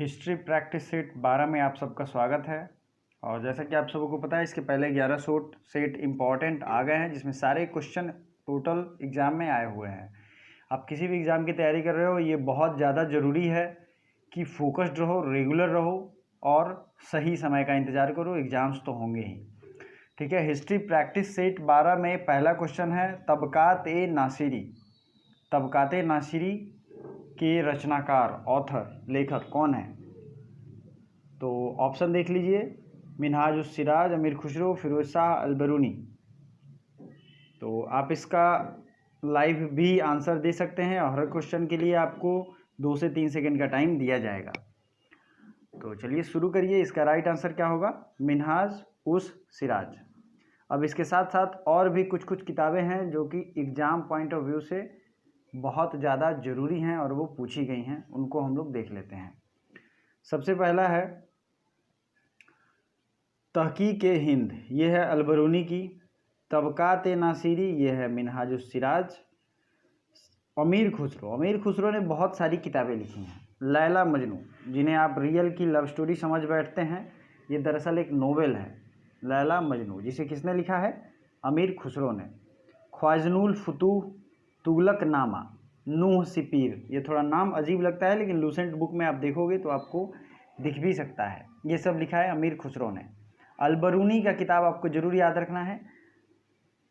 History practice set 12 में आप सबका स्वागत है। और जैसा कि आप सबों को पता है, इसके पहले 11 सेट इम्पॉर्टेंट आ गए हैं, जिसमें सारे क्वेश्चन टोटल एग्ज़ाम में आए हुए हैं। आप किसी भी एग्ज़ाम की तैयारी कर रहे हो, ये बहुत ज़्यादा ज़रूरी है कि फोकस्ड रहो, रेगुलर रहो और सही समय का इंतज़ार करो। एग्ज़ाम्स तो होंगे ही, ठीक है। हिस्ट्री प्रैक्टिस सेट 12 में पहला क्वेश्चन है तबकात-ए-नासिरी। तबकात-ए-नासिरी के रचनाकार, ऑथर, लेखक कौन है? तो ऑप्शन देख लीजिए, मिनहाज-उस-सिराज, अमीर खुसरो, फिरोज शाह, अल-बरूनी। तो आप इसका लाइव भी आंसर दे सकते हैं और हर क्वेश्चन के लिए आपको 2 से 3 सेकंड का टाइम दिया जाएगा। तो चलिए शुरू करिए। इसका राइट आंसर क्या होगा? मिनहाज-उस-सिराज। अब इसके साथ साथ और भी कुछ कुछ किताबें हैं जो कि एग्ज़ाम पॉइंट ऑफ व्यू से बहुत ज़्यादा ज़रूरी हैं और वो पूछी गई हैं, उनको हम लोग देख लेते हैं। सबसे पहला है तहकीक-ए-हिंद, ये है अल-बरूनी की। तबकात-ए-नासिरी, ये है मिनहाज-उस-सिराज। अमीर खुसरो ने बहुत सारी किताबें लिखी हैं। लैला मजनू, जिन्हें आप रियल की लव स्टोरी समझ बैठते हैं, ये दरअसल एक नोवेल है, लैला मजनू, जिसे किसने लिखा है? अमीर खुसरो ने। ख्वाजनुल फुतूह, तुगलकनामा, नूह सिपीर, ये थोड़ा नाम अजीब लगता है लेकिन लूसेंट बुक में आप देखोगे तो आपको दिख भी सकता है। ये सब लिखा है अमीर खुसरो ने। अल-बरूनी का किताब आपको ज़रूर याद रखना है,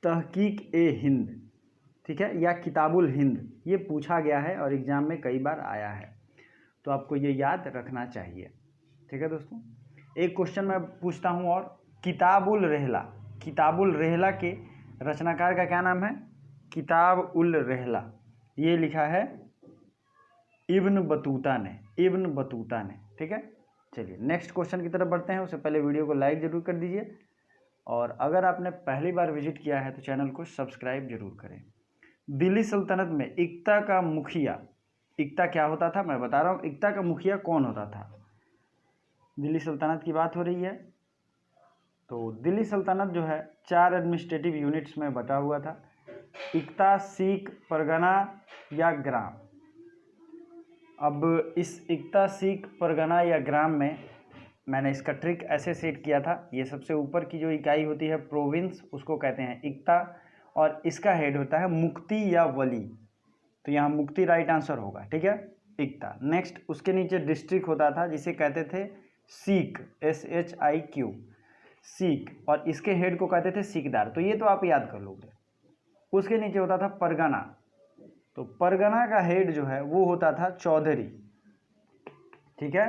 तहकीक-ए-हिंद, ठीक है, या किताबुल हिंद। ये पूछा गया है और एग्ज़ाम में कई बार आया है, तो आपको ये याद रखना चाहिए, ठीक है दोस्तों। एक क्वेश्चन मैं पूछता हूँ और, किताबुल रहला, किताबुल रहला के रचनाकार का क्या नाम है? किताब-उल रहला, ये लिखा है इब्न बतूता ने, इब्न बतूता ने, ठीक है। चलिए नेक्स्ट क्वेश्चन की तरफ बढ़ते हैं। उससे पहले वीडियो को लाइक ज़रूर कर दीजिए और अगर आपने पहली बार विजिट किया है तो चैनल को सब्सक्राइब जरूर करें। दिल्ली सल्तनत में इक्ता का मुखिया, इक्ता क्या होता था मैं बता रहा हूँ। इक्ता का मुखिया कौन होता था? दिल्ली सल्तनत की बात हो रही है, तो दिल्ली सल्तनत जो है 4 एडमिनिस्ट्रेटिव यूनिट्स में बटा हुआ था। इक्ता, सीख, परगना या ग्राम। अब इस इक्ता, सीख, परगना या ग्राम में मैंने इसका ट्रिक ऐसे सेट किया था। ये सबसे ऊपर की जो इकाई होती है प्रोविंस, उसको कहते हैं इक्ता, और इसका हेड होता है मुक्ति या वली। तो यहाँ मुक्ति राइट आंसर होगा, ठीक है, इक्ता। नेक्स्ट उसके नीचे डिस्ट्रिक्ट होता था जिसे कहते थे सीख, SHIQ, सीख, और इसके हेड को कहते थे सीकदार। तो ये तो आप याद कर लोगे। उसके नीचे होता था परगना, तो परगना का हेड जो है वो होता था चौधरी, ठीक है,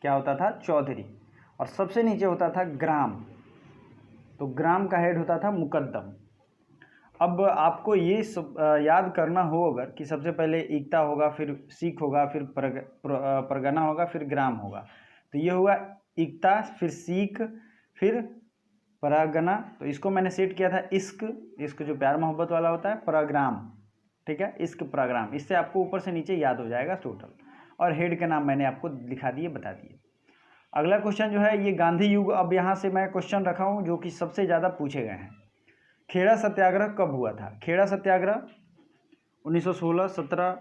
क्या होता था? चौधरी। और सबसे नीचे होता था ग्राम, तो ग्राम का हेड होता था मुकद्दम। अब आपको ये याद करना हो अगर कि सबसे पहले इक्ता होगा, फिर सीख होगा, फिर परगना होगा, फिर ग्राम होगा, तो ये होगा इक्ता, फिर सीख, फिर परगना। तो इसको मैंने सेट किया था इश्क जो प्यार मोहब्बत वाला होता है, परग्राम, ठीक है, इश्क परग्राम। इससे आपको ऊपर से नीचे याद हो जाएगा टोटल, और हेड के नाम मैंने आपको दिखा दिए, बता दिए। अगला क्वेश्चन जो है ये गांधी युग। अब यहाँ से मैं क्वेश्चन रखा हूँ जो कि सबसे ज़्यादा पूछे गए हैं। खेड़ा सत्याग्रह कब हुआ था? खेड़ा सत्याग्रह 1916, 17,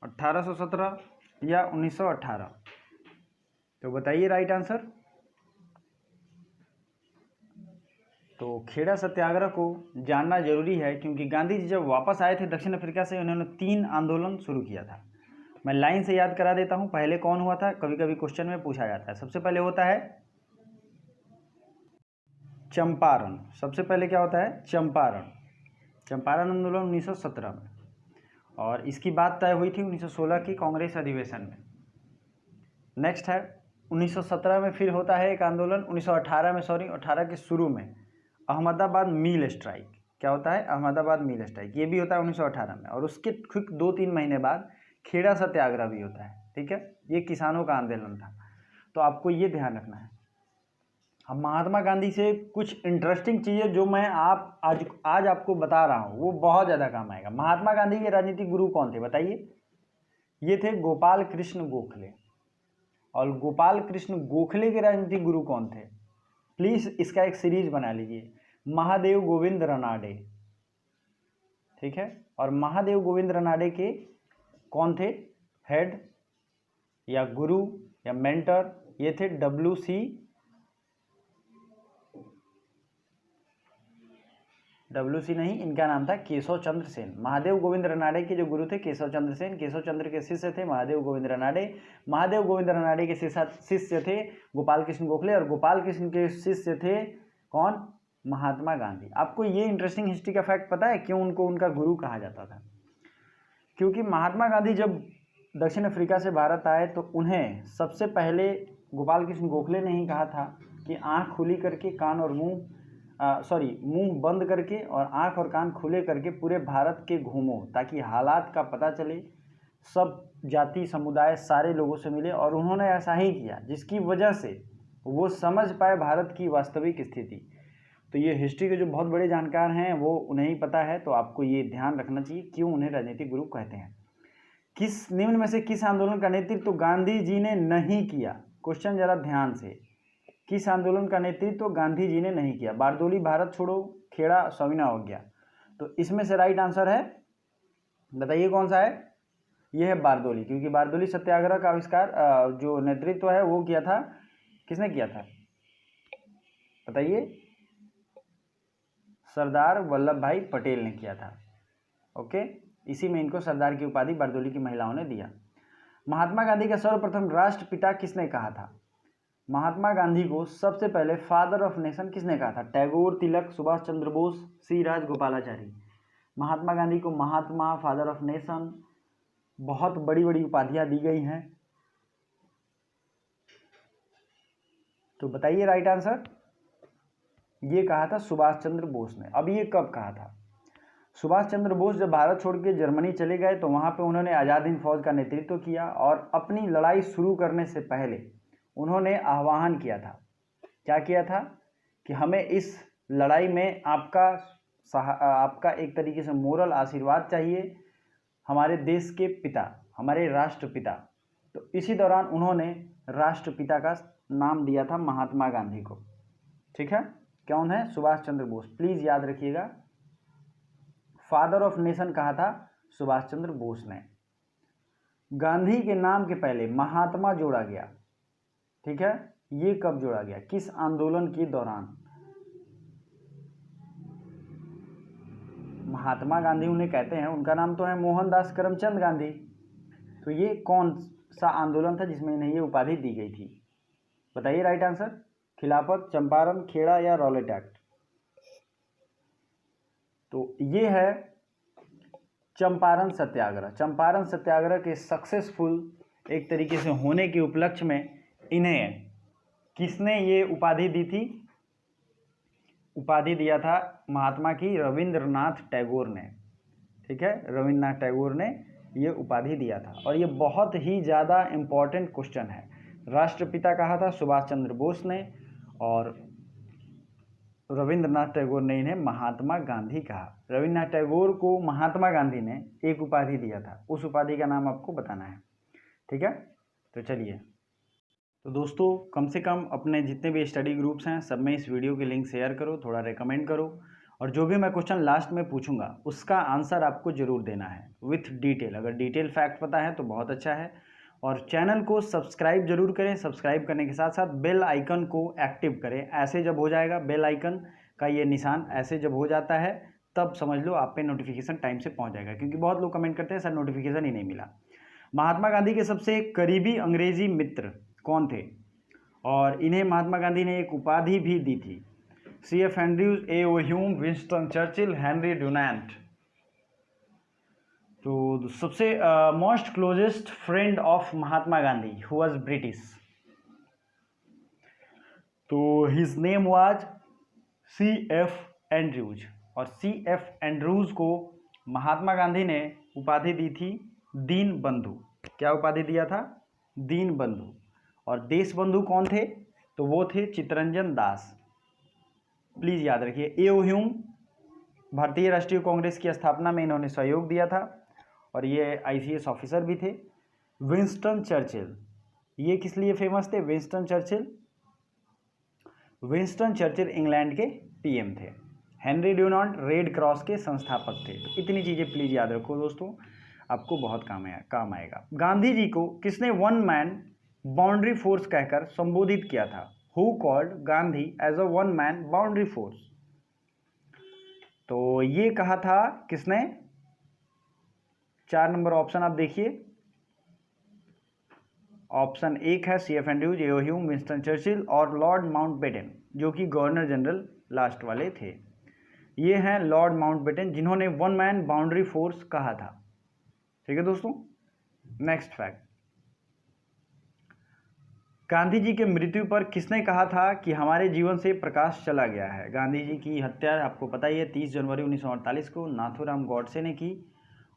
1817 या 1918? तो बताइए राइट आंसर। तो खेड़ा सत्याग्रह को जानना जरूरी है क्योंकि गांधी जी जब वापस आए थे दक्षिण अफ्रीका से, उन्होंने 3 आंदोलन शुरू किया था। मैं लाइन से याद करा देता हूँ, पहले कौन हुआ था, कभी कभी क्वेश्चन में पूछा जाता है। सबसे पहले होता है चंपारण। सबसे पहले क्या होता है? चंपारण। चंपारण आंदोलन 1917 में, और इसकी बात तय हुई थी 1916 की कांग्रेस अधिवेशन में। नेक्स्ट है 1917 में फिर होता है एक आंदोलन, 1918 में, सॉरी 18 के शुरू में, अहमदाबाद मिल स्ट्राइक। क्या होता है? अहमदाबाद मिल स्ट्राइक, ये भी होता है 1918 में। और उसके ठीक 2-3 महीने बाद खेड़ा सत्याग्रह भी होता है, ठीक है, ये किसानों का आंदोलन था। तो आपको ये ध्यान रखना है। अब महात्मा गांधी से कुछ इंटरेस्टिंग चीज़ें जो मैं आज आपको बता रहा हूँ वो बहुत ज़्यादा काम आएगा। महात्मा गांधी के राजनीतिक गुरु कौन थे बताइए? ये थे गोपाल कृष्ण गोखले। और गोपाल कृष्ण गोखले के राजनीतिक गुरु कौन थे? प्लीज़ इसका एक सीरीज बना लीजिए, महादेव गोविंद रनाडे, ठीक है। और महादेव गोविंद रनाडे के कौन थे हेड या गुरु? या मेंटर, ये थे डब्ल्यू सी नहीं, इनका नाम था केशव चंद्र सेन। महादेव गोविंद रनाड़े के जो गुरु थे केशव चंद्र सेन, केशव चंद्र के शिष्य थे महादेव गोविंद रनाड़े, महादेव गोविंद रनाड़े के शिष्य थे गोपाल कृष्ण गोखले, और गोपाल कृष्ण के शिष्य थे कौन? महात्मा गांधी। आपको ये इंटरेस्टिंग हिस्ट्री का फैक्ट पता है क्यों उनको उनका गुरु कहा जाता था? क्योंकि महात्मा गांधी जब दक्षिण अफ्रीका से भारत आए तो उन्हें सबसे पहले गोपाल कृष्ण गोखले ने ही कहा था कि आँख खुली करके कान और मुंह बंद करके और आँख और कान खुले करके पूरे भारत के घूमो, ताकि हालात का पता चले, सब जाति समुदाय सारे लोगों से मिले। और उन्होंने ऐसा ही किया, जिसकी वजह से वो समझ पाए भारत की वास्तविक स्थिति। तो ये हिस्ट्री के जो बहुत बड़े जानकार हैं वो उन्हें ही पता है, तो आपको ये ध्यान रखना चाहिए क्यों उन्हें राजनीतिक गुरु कहते हैं। किस निम्न में से किस आंदोलन का नेतृत्व तो गांधी जी ने नहीं किया? क्वेश्चन जरा ध्यान से, किस आंदोलन का नेतृत्व तो गांधी जी ने नहीं किया? बारदोली, भारत छोड़ो, खेड़ा, सविनय अवज्ञा। तो इसमें से राइट आंसर है, बताइए कौन सा है? ये है बारदोली, क्योंकि बारदोली सत्याग्रह का आविष्कार जो नेतृत्व है वो किया था, किसने किया था बताइए? सरदार वल्लभ भाई पटेल ने किया था। ओके, इसी में इनको सरदार की उपाधि बारदोली की महिलाओं ने दिया। महात्मा गांधी का सर्वप्रथम राष्ट्रपिता किसने कहा था? महात्मा गांधी को सबसे पहले फादर ऑफ नेशन किसने कहा था? टैगोर, तिलक, सुभाष चंद्र बोस, सी राजगोपालाचारी। महात्मा गांधी को महात्मा, फादर ऑफ नेशन, बहुत बड़ी बड़ी उपाधियां दी गई हैं। तो बताइए राइट आंसर। ये कहा था सुभाष चंद्र बोस ने। अब ये कब कहा था? सुभाष चंद्र बोस जब भारत छोड़ के जर्मनी चले गए तो वहाँ पे उन्होंने आज़ाद हिंद फौज का नेतृत्व किया, और अपनी लड़ाई शुरू करने से पहले उन्होंने आह्वान किया था। क्या किया था? कि हमें इस लड़ाई में आपका एक तरीके से मोरल आशीर्वाद चाहिए, हमारे देश के पिता, हमारे राष्ट्रपिता। तो इसी दौरान उन्होंने राष्ट्रपिता का नाम दिया था महात्मा गांधी को। ठीक है, कौन है? सुभाष चंद्र बोस। प्लीज़ याद रखिएगा, फादर ऑफ नेशन कहा था सुभाष चंद्र बोस ने। गांधी के नाम के पहले महात्मा जोड़ा गया। ठीक है, ये कब जोड़ा गया? किस आंदोलन के दौरान? महात्मा गांधी उन्हें कहते हैं, उनका नाम तो है मोहनदास करमचंद गांधी। तो ये कौन सा आंदोलन था जिसमें इन्हें ये उपाधि दी गई थी? बताइए राइट आंसर। खिलाफत, चंपारण, खेड़ा या रॉलेट एक्ट? तो ये है चंपारण सत्याग्रह। चंपारण सत्याग्रह के सक्सेसफुल एक तरीके से होने के उपलक्ष्य में इन्हें किसने ये उपाधि दी थी? उपाधि दिया था महात्मा की रविंद्रनाथ टैगोर ने। ठीक है, रविंद्रनाथ टैगोर ने ये उपाधि दिया था। और ये बहुत ही ज़्यादा इम्पॉर्टेंट क्वेश्चन है। राष्ट्रपिता कहा था सुभाष चंद्र बोस ने, और रविंद्रनाथ टैगोर ने इन्हें महात्मा गांधी कहा। रविंद्रनाथ टैगोर को महात्मा गांधी ने एक उपाधि दिया था, उस उपाधि का नाम आपको बताना है। ठीक है, तो चलिए। तो दोस्तों, कम से कम अपने जितने भी स्टडी ग्रुप्स हैं सब में इस वीडियो की लिंक शेयर करो, थोड़ा रेकमेंड करो, और जो भी मैं क्वेश्चन लास्ट में पूछूंगा उसका आंसर आपको ज़रूर देना है विथ डिटेल। अगर डिटेल फैक्ट पता है तो बहुत अच्छा है। और चैनल को सब्सक्राइब जरूर करें। सब्सक्राइब करने के साथ साथ बेल आइकन को एक्टिव करें। ऐसे जब हो जाएगा बेल आइकन का ये निशान, ऐसे जब हो जाता है तब समझ लो आप पे नोटिफिकेशन टाइम से पहुंच जाएगा, क्योंकि बहुत लोग कमेंट करते हैं सर नोटिफिकेशन ही नहीं मिला। महात्मा गांधी के सबसे करीबी अंग्रेजी मित्र कौन थे? और इन्हें महात्मा गांधी ने एक उपाधि भी दी थी। C.F. Andrews, A.O. Hume, Winston Churchill, Henry Dunant. तो सबसे most closest friend of Mahatma Gandhi who was British, तो his name was C.F. Andrews. और C.F. एंड्रयूज को महात्मा गांधी ने उपाधि दी थी दीन बंधु। क्या उपाधि दिया था? दीन बंधु। और देश बंधु कौन थे? तो वो थे चित्तरंजन दास। प्लीज़ याद रखिए। A.O. ह्यूम भारतीय राष्ट्रीय कांग्रेस की स्थापना में इन्होंने सहयोग दिया था, और ये ICS ऑफिसर भी थे। विंस्टन चर्चिल, ये किस लिए फेमस थे? विंस्टन चर्चिल इंग्लैंड के PM थे। हेनरी ड्यूनांट रेड क्रॉस के संस्थापक थे। तो इतनी चीज़ें प्लीज़ याद रखो दोस्तों, आपको बहुत काम आएगा। गांधी जी को किसने वन मैन बाउंड्री फोर्स कहकर संबोधित किया था? Who called Gandhi as a one man boundary force? तो ये कहा था किसने? 4 नंबर ऑप्शन आप देखिए। ऑप्शन 1 है CF एंड्रूज, एओ ह्यूम, विंस्टन चर्चिल और लॉर्ड माउंटबेटन, जो कि गवर्नर जनरल लास्ट वाले थे। ये हैं लॉर्ड माउंटबेटन, जिन्होंने वन मैन बाउंड्री फोर्स कहा था। ठीक है दोस्तों, नेक्स्ट फैक्ट, गांधी जी के मृत्यु पर किसने कहा था कि हमारे जीवन से प्रकाश चला गया है? गांधी जी की हत्या आपको पता ही है 30 जनवरी 1948 को नाथूराम गॉडसे ने की,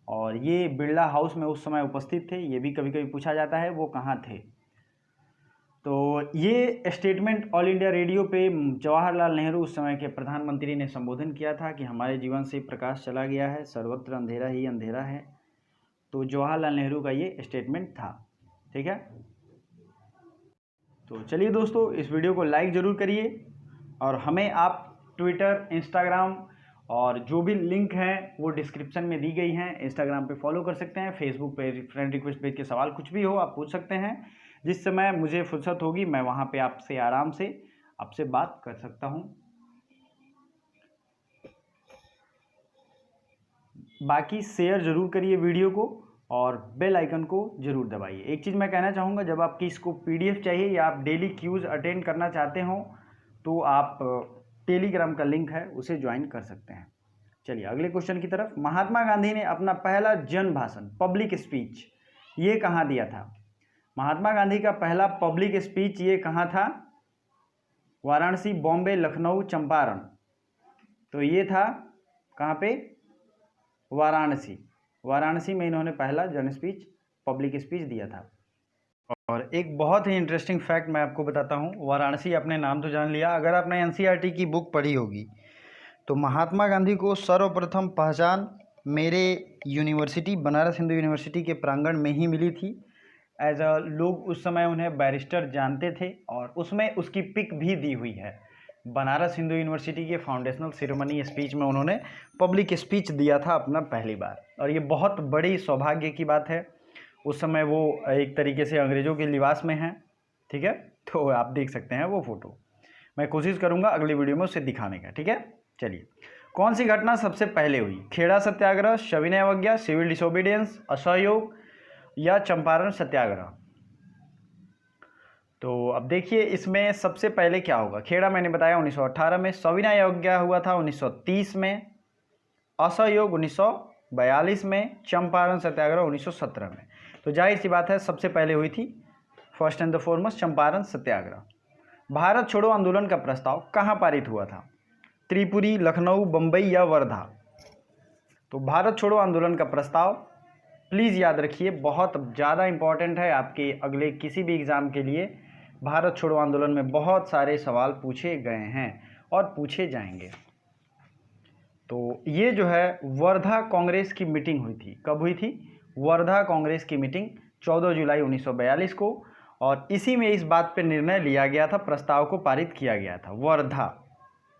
और ये बिरला हाउस में उस समय उपस्थित थे। ये भी कभी कभी पूछा जाता है वो कहाँ थे। तो ये स्टेटमेंट ऑल इंडिया रेडियो पे जवाहरलाल नेहरू उस समय के प्रधानमंत्री ने संबोधन किया था कि हमारे जीवन से प्रकाश चला गया है, सर्वत्र अंधेरा ही अंधेरा है। तो जवाहरलाल नेहरू का ये स्टेटमेंट था। ठीक है, तो चलिए दोस्तों, इस वीडियो को लाइक ज़रूर करिए, और हमें आप ट्विटर, इंस्टाग्राम और जो भी लिंक हैं वो डिस्क्रिप्शन में दी गई हैं। इंस्टाग्राम पे फॉलो कर सकते हैं, फेसबुक पे फ्रेंड रिक्वेस्ट भेज के सवाल कुछ भी हो आप पूछ सकते हैं। जिस समय मुझे फुर्सत होगी मैं वहाँ पे आपसे आराम से आपसे बात कर सकता हूँ। बाकी शेयर ज़रूर करिए वीडियो को, और बेल आइकन को ज़रूर दबाइए। एक चीज़ मैं कहना चाहूँगा, जब आपकी इसको PDF चाहिए या आप डेली क्यूज़ अटेंड करना चाहते हो तो आप टेलीग्राम का लिंक है उसे ज्वाइन कर सकते हैं। चलिए अगले क्वेश्चन की तरफ। महात्मा गांधी ने अपना पहला जन भाषण, पब्लिक स्पीच, ये कहाँ दिया था? महात्मा गांधी का पहला पब्लिक स्पीच ये कहाँ था? वाराणसी, बॉम्बे, लखनऊ, चंपारण। तो ये था कहाँ पे? वाराणसी। वाराणसी में इन्होंने पहला जन स्पीच, पब्लिक स्पीच दिया था। और एक बहुत ही इंटरेस्टिंग फैक्ट मैं आपको बताता हूँ। वाराणसी आपने नाम तो जान लिया, अगर आपने NCERT की बुक पढ़ी होगी तो महात्मा गांधी को सर्वप्रथम पहचान मेरे यूनिवर्सिटी, बनारस हिंदू यूनिवर्सिटी के प्रांगण में ही मिली थी। एज अ लोग उस समय उन्हें बैरिस्टर जानते थे, और उसमें उसकी पिक भी दी हुई है। बनारस हिंदू यूनिवर्सिटी के फाउंडेशनल सेरेमनी स्पीच में उन्होंने पब्लिक स्पीच दिया था अपना पहली बार, और ये बहुत बड़ी सौभाग्य की बात है। उस समय वो एक तरीके से अंग्रेज़ों के लिबास में हैं। ठीक है, तो आप देख सकते हैं वो फ़ोटो। मैं कोशिश करूँगा अगली वीडियो में उसे दिखाने का। ठीक है, चलिए, कौन सी घटना सबसे पहले हुई? खेड़ा सत्याग्रह, सविनय अवज्ञा, सिविल डिसोबीडियंस, असहयोग या चंपारण सत्याग्रह? तो अब देखिए इसमें सबसे पहले क्या होगा। खेड़ा मैंने बताया 1918 में, सविनय अवज्ञा हुआ था 1930 में, असहयोग 1942 में, चंपारण सत्याग्रह 1917 में। तो जाहिर सी बात है सबसे पहले हुई थी first and the foremost Champaran Satyagraha. Bharat छोड़ो आंदोलन का प्रस्ताव कहाँ पारित हुआ था? त्रिपुरी, लखनऊ, बम्बई या वर्धा? तो भारत छोड़ो आंदोलन का प्रस्ताव, प्लीज़ याद रखिए, बहुत ज़्यादा इम्पॉर्टेंट है आपके अगले किसी भी एग्ज़ाम के लिए। भारत छोड़ो आंदोलन में बहुत सारे सवाल पूछे गए हैं और पूछे जाएंगे। तो ये जो है वर्धा कांग्रेस की मीटिंग हुई थी। कब हुई थी? वर्धा कांग्रेस की मीटिंग 14 जुलाई 1942 को, और इसी में इस बात पर निर्णय लिया गया था, प्रस्ताव को पारित किया गया था, वर्धा।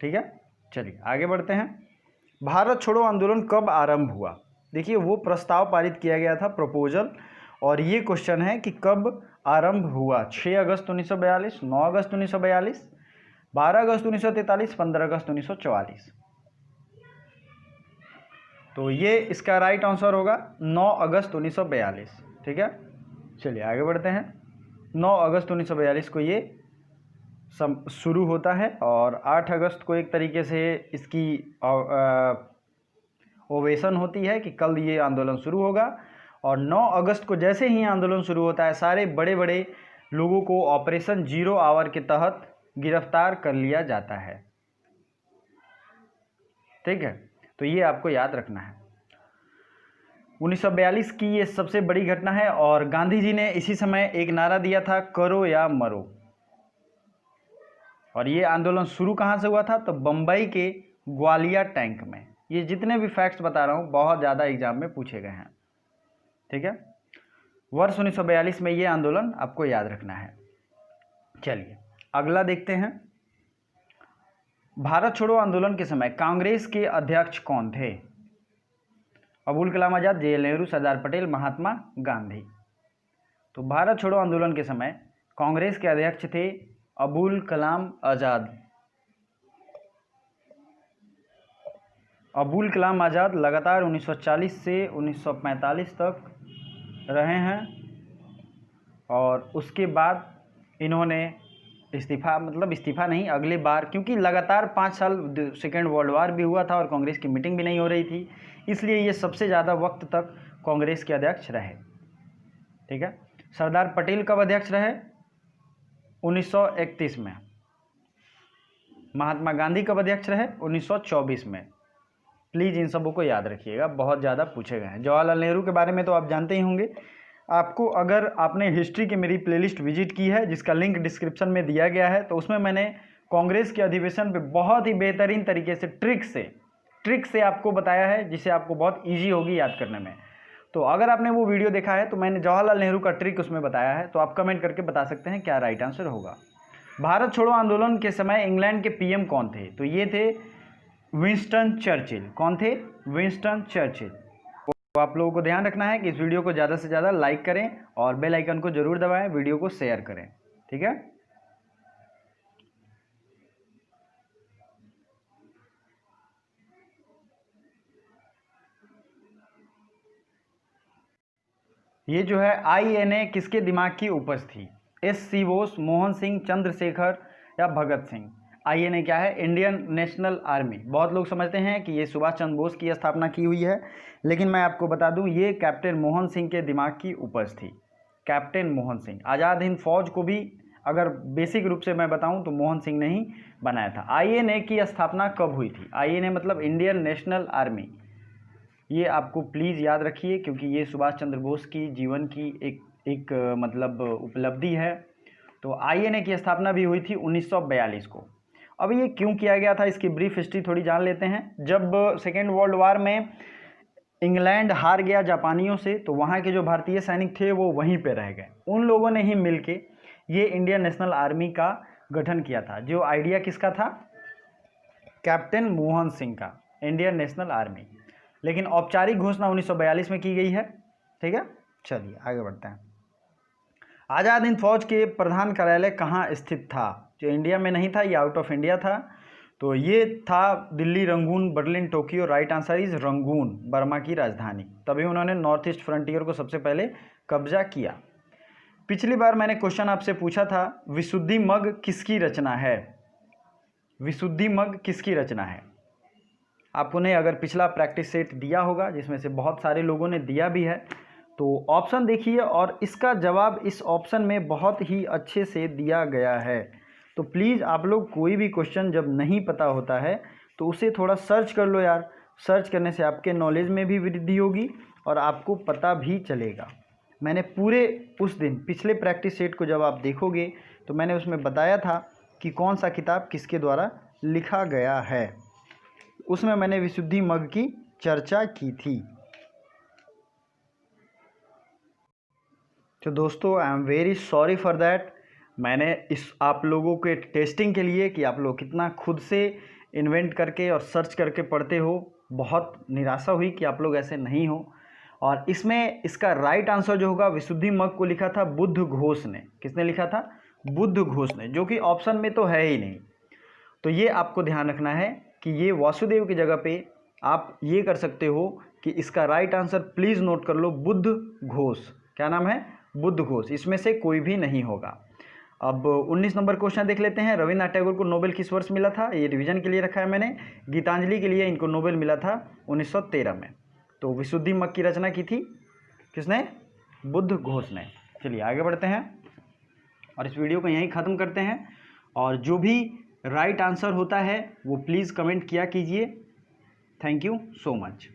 ठीक है, चलिए आगे बढ़ते हैं। भारत छोड़ो आंदोलन कब आरंभ हुआ? देखिए वो प्रस्ताव पारित किया गया था, प्रपोजल, और ये क्वेश्चन है कि कब आरंभ हुआ। 6 अगस्त 1942, 9 अगस्त 1942, 12 अगस्त 1943, 15 अगस्त 1944? तो ये इसका राइट आंसर होगा 9 अगस्त 1942। ठीक है, चलिए आगे बढ़ते हैं। 9 अगस्त 1942 को ये शुरू होता है, और 8 अगस्त को एक तरीके से इसकी ओवेशन होती है कि कल ये आंदोलन शुरू होगा। और 9 अगस्त को जैसे ही आंदोलन शुरू होता है, सारे बड़े बड़े लोगों को ऑपरेशन 0 आवर के तहत गिरफ्तार कर लिया जाता है। ठीक है, तो ये आपको याद रखना है। 1942 की ये सबसे बड़ी घटना है, और गांधी जी ने इसी समय एक नारा दिया था, करो या मरो। और ये आंदोलन शुरू कहाँ से हुआ था? तो बम्बई के ग्वालियर टैंक में। ये जितने भी फैक्ट्स बता रहा हूँ बहुत ज़्यादा एग्जाम में पूछे गए हैं। ठीक है, वर्ष 1942 में ये आंदोलन आपको याद रखना है। चलिए अगला देखते हैं। भारत छोड़ो आंदोलन के समय कांग्रेस के अध्यक्ष कौन थे? अबुल कलाम आज़ाद, JL नेहरू, सरदार पटेल, महात्मा गांधी? तो भारत छोड़ो आंदोलन के समय कांग्रेस के अध्यक्ष थे अबुल कलाम आज़ाद। अबुल कलाम आज़ाद लगातार 1940 से 1945 तक रहे हैं और उसके बाद इन्होंने इस्तीफ़ा नहीं, अगले बार, क्योंकि लगातार 5 साल सेकेंड वर्ल्ड वार भी हुआ था और कांग्रेस की मीटिंग भी नहीं हो रही थी, इसलिए ये सबसे ज़्यादा वक्त तक कांग्रेस के अध्यक्ष रहे। ठीक है। सरदार पटेल कब अध्यक्ष रहे? 1931 में। महात्मा गांधी कब अध्यक्ष रहे? 1924 में। प्लीज़ इन सबों को याद रखिएगा, बहुत ज़्यादा पूछे गए हैं। जवाहरलाल नेहरू के बारे में तो आप जानते ही होंगे। आपको अगर आपने हिस्ट्री की मेरी प्लेलिस्ट विजिट की है, जिसका लिंक डिस्क्रिप्शन में दिया गया है, तो उसमें मैंने कांग्रेस के अधिवेशन पे बहुत ही बेहतरीन तरीके से ट्रिक से आपको बताया है, जिसे आपको बहुत ईजी होगी याद करने में। तो अगर आपने वो वीडियो देखा है तो मैंने जवाहरलाल नेहरू का ट्रिक उसमें बताया है, तो आप कमेंट करके बता सकते हैं क्या राइट आंसर होगा। भारत छोड़ो आंदोलन के समय इंग्लैंड के पीएम कौन थे? तो ये थे विंस्टन चर्चिल। कौन थे? Winston Churchill. तो आप लोगों को ध्यान रखना है कि इस वीडियो को ज़्यादा से ज़्यादा लाइक करें और बेल आइकन को जरूर दबाएं, वीडियो को शेयर करें। ठीक है। ये जो है INA किसके दिमाग की उपज थी? SC बोस, मोहन सिंह, चंद्रशेखर या भगत सिंह? INA क्या है? Indian national army. बहुत लोग समझते हैं कि ये सुभाष चंद्र बोस की स्थापना की हुई है, लेकिन मैं आपको बता दूं ये कैप्टन मोहन सिंह के दिमाग की उपज थी। कैप्टन मोहन सिंह। आज़ाद हिंद फौज को भी अगर बेसिक रूप से मैं बताऊं तो मोहन सिंह ने ही बनाया था। INA की स्थापना कब हुई थी? INA मतलब इंडियन नेशनल आर्मी। ये आपको प्लीज़ याद रखिए, क्योंकि ये सुभाष चंद्र बोस की जीवन की एक मतलब उपलब्धि है। तो INA की स्थापना भी हुई थी 1942 को। अब ये क्यों किया गया था, इसकी ब्रीफ हिस्ट्री थोड़ी जान लेते हैं। जब सेकेंड वर्ल्ड वार में इंग्लैंड हार गया जापानियों से, तो वहाँ के जो भारतीय सैनिक थे वो वहीं पे रह गए। उन लोगों ने ही मिलके ये इंडियन नेशनल आर्मी का गठन किया था। जो आइडिया किसका था? कैप्टन मोहन सिंह का, इंडियन नेशनल आर्मी। लेकिन औपचारिक घोषणा 1942 में की गई है। ठीक है, चलिए आगे बढ़ते हैं। आज़ाद हिंद फौज के प्रधान कार्यालय कहाँ स्थित था? जो इंडिया में नहीं था, ये आउट ऑफ इंडिया था। तो ये था Delhi, Rangoon, Berlin, Tokyo. Right answer is Rangoon, Burma की राजधानी। तभी उन्होंने नॉर्थ ईस्ट फ्रंटियर को सबसे पहले कब्जा किया। पिछली बार मैंने क्वेश्चन आपसे पूछा था, विशुद्धि मग किसकी रचना है? विशुद्धि मग किसकी रचना है? आपको ने अगर पिछला प्रैक्टिस सेट दिया होगा, जिसमें से बहुत सारे लोगों ने दिया भी है, तो ऑप्शन देखिए और इसका जवाब इस ऑप्शन में बहुत ही अच्छे से दिया गया है। तो प्लीज़ आप लोग कोई भी क्वेश्चन जब नहीं पता होता है तो उसे थोड़ा सर्च कर लो यार। सर्च करने से आपके नॉलेज में भी वृद्धि होगी और आपको पता भी चलेगा। मैंने पूरे उस दिन पिछले प्रैक्टिस सेट को जब आप देखोगे तो मैंने उसमें बताया था कि कौन सा किताब किसके द्वारा लिखा गया है। उसमें मैंने विशुद्धि मग की चर्चा की थी। तो दोस्तों I am very sorry for that. मैंने इस आप लोगों के टेस्टिंग के लिए कि आप लोग कितना खुद से इन्वेंट करके और सर्च करके पढ़ते हो, बहुत निराशा हुई कि आप लोग ऐसे नहीं हो। और इसमें इसका राइट आंसर जो होगा, विशुद्धि मग को लिखा था बुद्ध घोष ने। किसने लिखा था? बुद्ध घोष ने, जो कि ऑप्शन में तो है ही नहीं। तो ये आपको ध्यान रखना है कि ये वासुदेव की जगह पे आप ये कर सकते हो कि इसका राइट आंसर प्लीज़ नोट कर लो, बुद्ध घोष। क्या नाम है? बुद्ध घोष। इसमें से कोई भी नहीं होगा। अब 19 नंबर क्वेश्चन देख लेते हैं। रविन्द्रनाथ टैगोर को नोबेल किस वर्ष मिला था? ये रिवीजन के लिए रखा है मैंने। गीतांजलि के लिए इनको नोबेल मिला था 1913 में। तो विशुद्धि मग की रचना की थी किसने? बुद्ध घोष ने। चलिए आगे बढ़ते हैं और इस वीडियो को यहीं ख़त्म करते हैं। और जो भी राइट आंसर होता है वो प्लीज़ कमेंट किया कीजिए। Thank you so much.